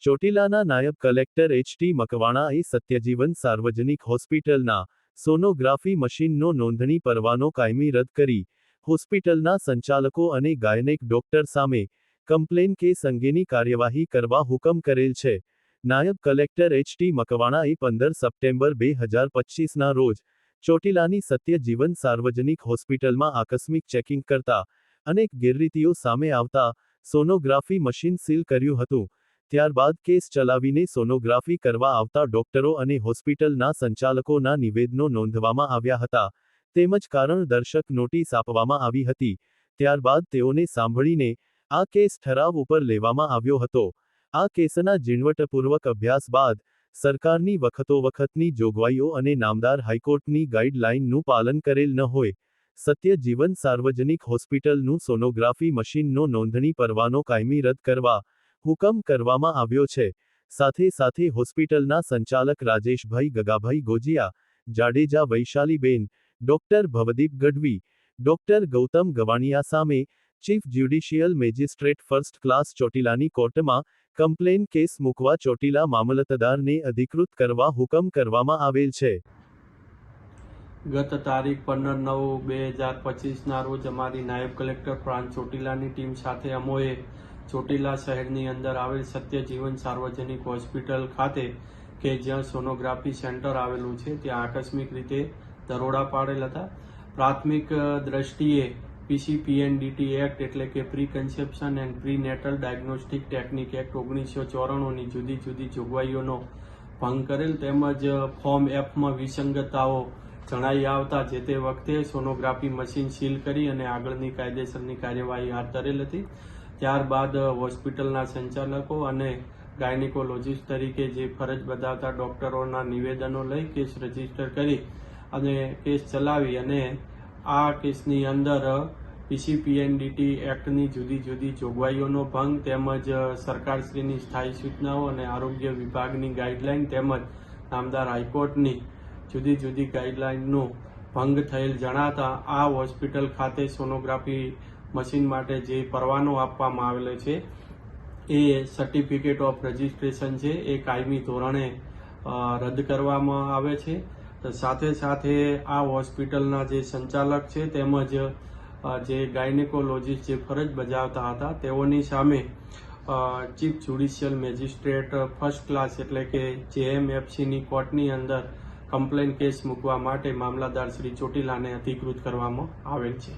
ચોટીલાના નાયબ કલેક્ટર એચ.ટી. મકવાણાએ સત્યજીવન સાર્વજનિક હોસ્પિટલના સોનોગ્રાફી મશીનનો નોંધણી પરવાનો કાયમી રદ કરી હોસ્પિટલના સંચાલકો અને ગાયનેક ડોક્ટર સામે કમ્પ્લેન કેસ અંગેની કાર્યવાહી કરવા હુકમ કરેલ છે. નાયબ કલેક્ટર એચ.ટી. મકવાણાએ 15 સપ્ટેમ્બર 2025ના રોજ ચોટીલાની સત્યજીવન સાર્વજનિક હોસ્પિટલમાં આકસ્મિક ચેકિંગ કરતા અનેક ગેરરીતિઓ સામે આવતા સોનોગ્રાફી મશીન સીલ કર્યું હતું. ત્યારબાદ કેસ ચલાવીને સોનોગ્રાફી કરવા આવતા ડોક્ટરો અને હોસ્પિટલના સંચાલકોના નિવેદનો નોંધવામાં આવ્યા હતા, તેમજ કારણદર્શક નોટિસ આપવામાં આવી હતી. ત્યારબાદ તેઓને સાંભળીને આ કેસ ઠરાવ ઉપર લેવામાં આવ્યો હતો. આ કેસના ઝીણવટપૂર્વક અભ્યાસ બાદ સરકારની વખતોવખતની જોગવાઈઓ અને નામદાર હાઈકોર્ટની ગાઈડલાઈનનું પાલન કરેલ ન હોય સત્યજીવન સાર્વજનિક હોસ્પિટલનું સોનોગ્રાફી મશીનનો નોંધણી પરવાનો કાયમી રદ કરવા હુકમ કરવામાં આવ્યો છે. સાથે હોસ્પિટલના સંચાલક રાજેશભાઈ ગગાભાઈ ગોજિયા, જાડેજા વૈશાલીબેન, ડોક્ટર ભવદીપ ગઢવી, ડોક્ટર ગૌતમ ગવાણિયા સામે chief judicial magistrate first class ચોટીલાની કોર્ટમાં કમ્પ્લેન કેસ મૂકવા ચોટીલા મામલતદારને અધિકૃત કરવા હુકમ કરવામાં આવેલ છે. ગત તારીખ 15/9/2025ના રોજ અમારી નાયબ કલેક્ટર પ્રાંત ચોટીલાની ટીમ સાથે અમોએ ચોટીલા શહેરની અંદર આવેલ સત્યજીવન સાર્વજનિક હોસ્પિટલ ખાતે કે જ્યાં સોનોગ્રાફી સેન્ટર આવેલું છે ત્યાં આકસ્મિક રીતે દરોડા પાડેલ હતા. પ્રાથમિક દ્રષ્ટિએ PCPNDT એક્ટ એટલે કે pre conception and pre natal diagnostic technique act 1994ની જુદી જુદી જોગવાઈઓનો ભંગ કરેલ તેમજ ફોર્મ Fમાં વિસંગતતાઓ જણાઈ આવતા જે તે વખતે સોનોગ્રાફી મશીન સીલ કરી અને આગળની કાયદેસરની કાર્યવાહી હાથ ધરેલ હતી. ત્યારબાદ હોસ્પિટલના સંચાલકો અને ગાયનેકોલોજીસ્ટ તરીકે જે ફરજ બજાવતા ડોક્ટરોના નિવેદનો લઈ કેસ રજીસ્ટર કરી અને કેસ ચલાવી અને આ કેસની અંદર PCPNDT એક્ટની જુદી જુદી જોગવાઈઓનો ભંગ તેમજ સરકારશ્રીની સ્થાયી સૂચનાઓ અને આરોગ્ય વિભાગની ગાઈડલાઈન તેમજ નામદાર હાઈકોર્ટની જુદી જુદી ગાઈડલાઈનનો ભંગ થયેલ જણાતા આ હોસ્પિટલ ખાતે સોનોગ્રાફી મશીન માટે જે પરવાનો આપવામાં આવેલો છે એ સર્ટિફિકેટ ઓફ રજિસ્ટ્રેશન છે એ કાયમી ધોરણે રદ કરવામાં આવે છે. સાથે આ હોસ્પિટલના જે સંચાલક છે તેમજ જે ગાયનેકોલોજીસ્ટ જે ફરજ બજાવતા હતા તેઓની સામે chief judicial magistrate first class એટલે કે JMFCની કોર્ટની અંદર કમ્પ્લેન કેસ મૂકવા માટે મામલતદાર શ્રી ચોટીલાને અધિકૃત કરવામાં આવેલ છે.